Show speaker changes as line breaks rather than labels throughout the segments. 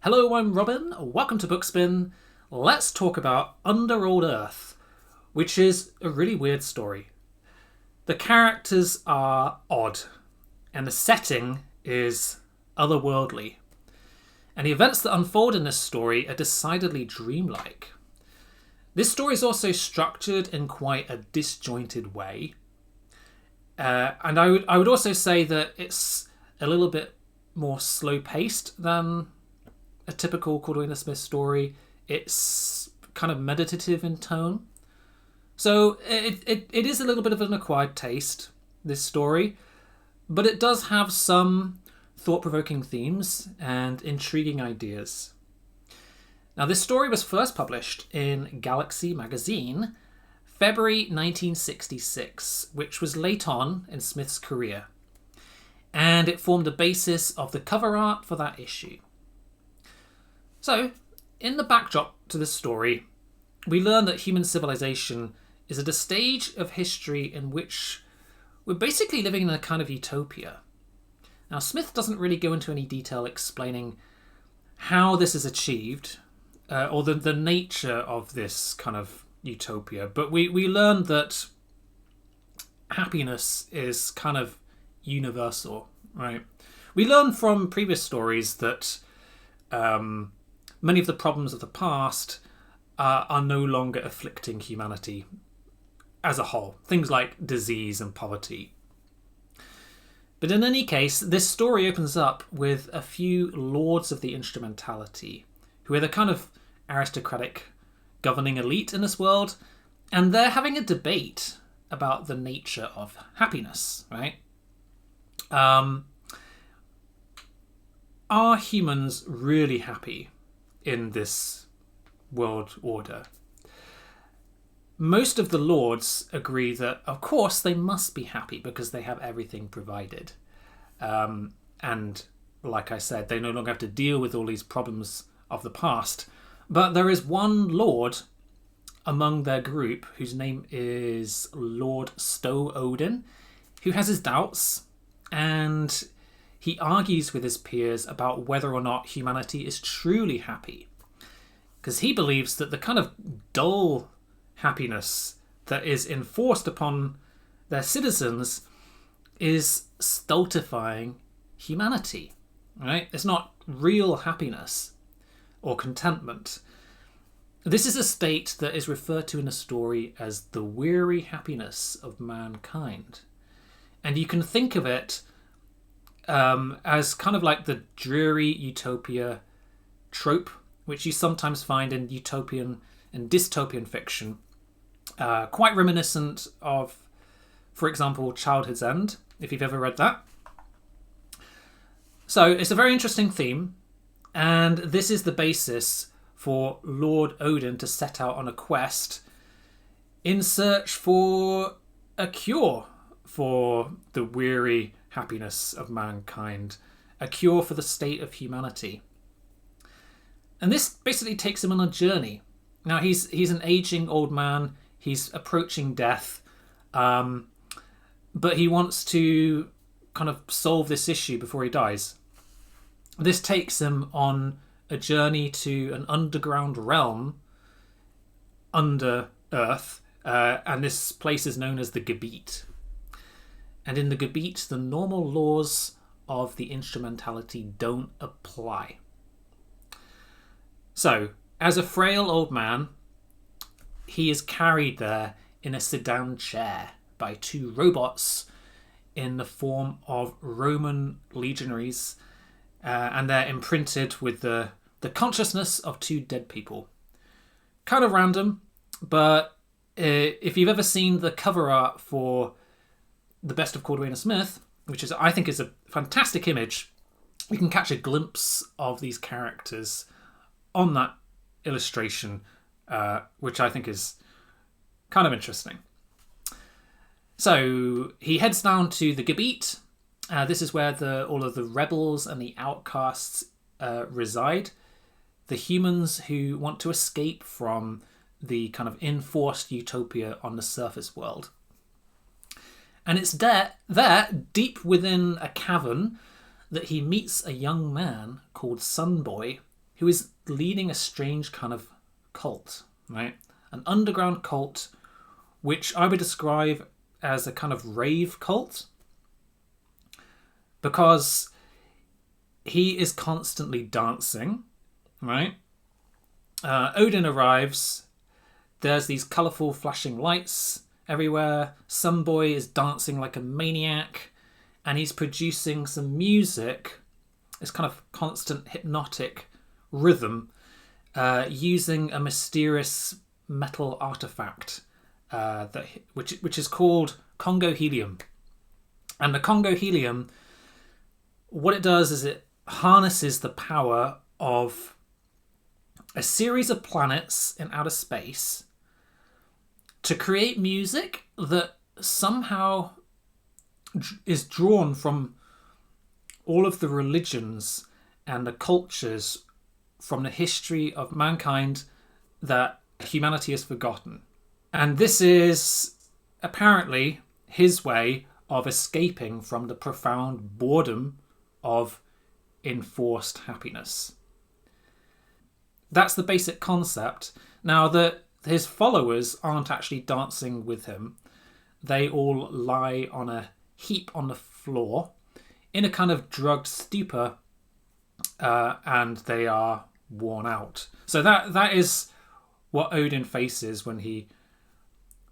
Hello, I'm Robin. Welcome to Bookspin. Let's talk about Under Old Earth, which is a really weird story. The characters are odd, and the setting is otherworldly. And the events that unfold in this story are decidedly dreamlike. This story is also structured in quite a disjointed way. And I would also say that it's a little bit more slow-paced than a typical Cordwainer Smith story. It's kind of meditative in tone. So it is a little bit of an acquired taste, this story, but it does have some thought-provoking themes and intriguing ideas. Now, this story was first published in Galaxy magazine, February 1966, which was late on in Smith's career, and it formed the basis of the cover art for that issue. So, in the backdrop to this story, we learn that human civilization is at a stage of history in which we're basically living in a kind of utopia. Now, Smith doesn't really go into any detail explaining how this is achieved, or the nature of this kind of utopia, but we learn that happiness is kind of universal, right? We learn from previous stories that many of the problems of the past are no longer afflicting humanity as a whole. Things like disease and poverty. But in any case, this story opens up with a few lords of the instrumentality, who are the kind of aristocratic governing elite in this world, and they're having a debate about the nature of happiness, right? Are humans really happy in this world order? Most of the lords agree that, of course, they must be happy because they have everything provided. And like I said, they no longer have to deal with all these problems of the past. But there is one lord among their group whose name is Lord Stow Odin, who has his doubts, and he argues with his peers about whether or not humanity is truly happy. Because he believes that the kind of dull happiness that is enforced upon their citizens is stultifying humanity, right? It's not real happiness or contentment. This is a state that is referred to in the story as the weary happiness of mankind. And you can think of it as kind of like the dreary utopia trope, which you sometimes find in utopian and dystopian fiction, quite reminiscent of, for example, Childhood's End, if you've ever read that. So it's a very interesting theme, and this is the basis for Lord Odin to set out on a quest in search for a cure for the weary happiness of mankind, a cure for the state of humanity. And this basically takes him on a journey. Now, he's an aging old man, he's approaching death, but he wants to kind of solve this issue before he dies. This takes him on a journey to an underground realm under Earth, and this place is known as the Gebet. And in the Gebet, the normal laws of the instrumentality don't apply. So, as a frail old man, he is carried there in a sedan chair by two robots in the form of Roman legionaries, and they're imprinted with the consciousness of two dead people. Kind of random, but if you've ever seen the cover art for The Best of Cordwainer Smith, which is, I think, is a fantastic image, you can catch a glimpse of these characters on that illustration, which I think is kind of interesting. So he heads down to the Gebet. This is where all of the rebels and the outcasts reside. The humans who want to escape from the kind of enforced utopia on the surface world. And it's there, deep within a cavern, that he meets a young man called Sunboy, who is leading a strange kind of cult, right? An underground cult, which I would describe as a kind of rave cult, because he is constantly dancing, right? Odin arrives. There's these colourful flashing lights everywhere. Some boy is dancing like a maniac, and he's producing some music, this kind of constant hypnotic rhythm, using a mysterious metal artifact which is called Congo helium. And the Congo helium, what it does is it harnesses the power of a series of planets in outer space to create music that somehow is drawn from all of the religions and the cultures from the history of mankind that humanity has forgotten. And this is apparently his way of escaping from the profound boredom of enforced happiness. That's the basic concept. Now, his followers aren't actually dancing with him. They all lie on a heap on the floor in a kind of drugged stupor, and they are worn out. So that is what Odin faces when he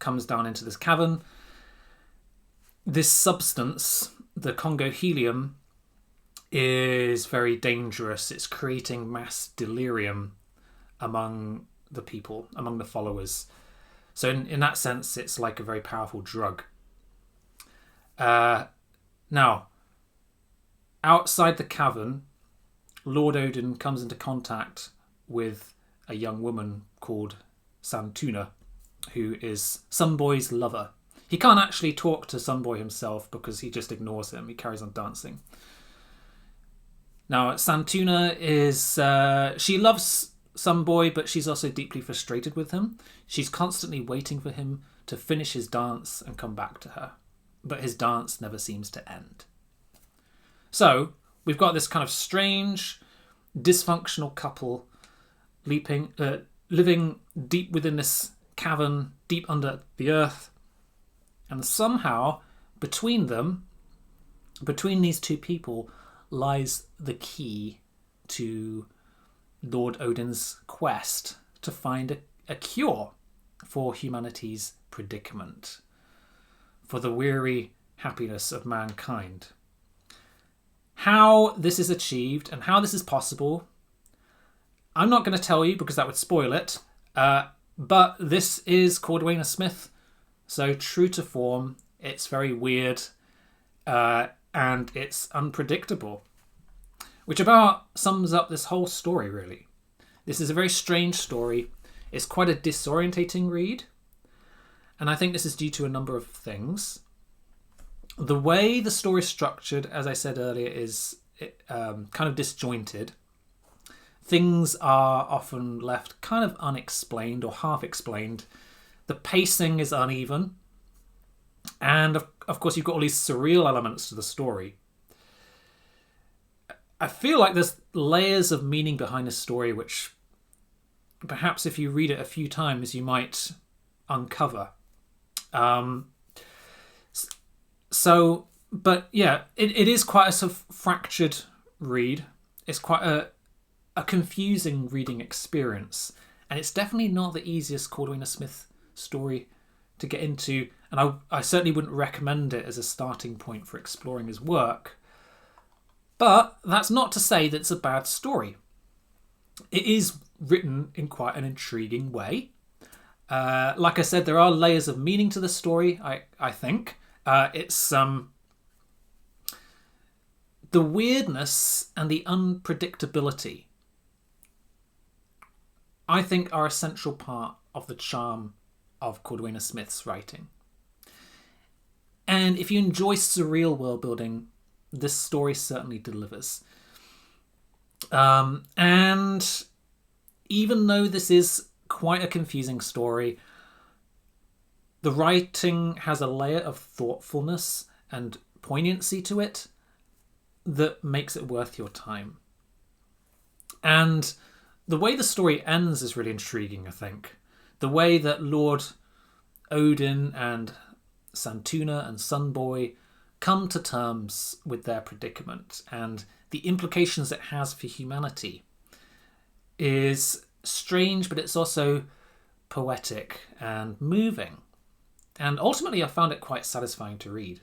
comes down into this cavern. This substance, the Congo helium, is very dangerous. It's creating mass delirium among the people, among the followers. So in that sense, it's like a very powerful drug. Now, outside the cavern, Lord Odin comes into contact with a young woman called Santuna, who is Sunboy's lover. He can't actually talk to Sunboy himself because he just ignores him. He carries on dancing. Now, Santuna is... she loves Sunboy, but she's also deeply frustrated with him. She's constantly waiting for him to finish his dance and come back to her. But his dance never seems to end. So, we've got this kind of strange, dysfunctional couple living deep within this cavern, deep under the earth. And somehow, between these two people, lies the key to Lord Odin's quest to find a cure for humanity's predicament, for the weary happiness of mankind. How this is achieved and how this is possible, I'm not going to tell you because that would spoil it, but this is Cordwainer Smith, so true to form, it's very weird, and it's unpredictable, which about sums up this whole story, really. This is a very strange story. It's quite a disorientating read, and I think this is due to a number of things. The way the story is structured, as I said earlier, is kind of disjointed. Things are often left kind of unexplained or half explained. The pacing is uneven. And of course, you've got all these surreal elements to the story. I feel like there's layers of meaning behind the story, which perhaps if you read it a few times, you might uncover. But yeah, it is quite a sort of fractured read. It's quite a confusing reading experience. And it's definitely not the easiest Cordwainer Smith story to get into. And I certainly wouldn't recommend it as a starting point for exploring his work. But that's not to say that it's a bad story. It is written in quite an intriguing way. Like I said, there are layers of meaning to the story, I think. It's the weirdness and the unpredictability, I think, are a central part of the charm of Cordwainer Smith's writing. And if you enjoy surreal world building, this story certainly delivers. And even though this is quite a confusing story, the writing has a layer of thoughtfulness and poignancy to it that makes it worth your time. And the way the story ends is really intriguing, I think. The way that Lord Odin and Santuna and Sunboy come to terms with their predicament and the implications it has for humanity is strange, but it's also poetic and moving. And ultimately, I found it quite satisfying to read.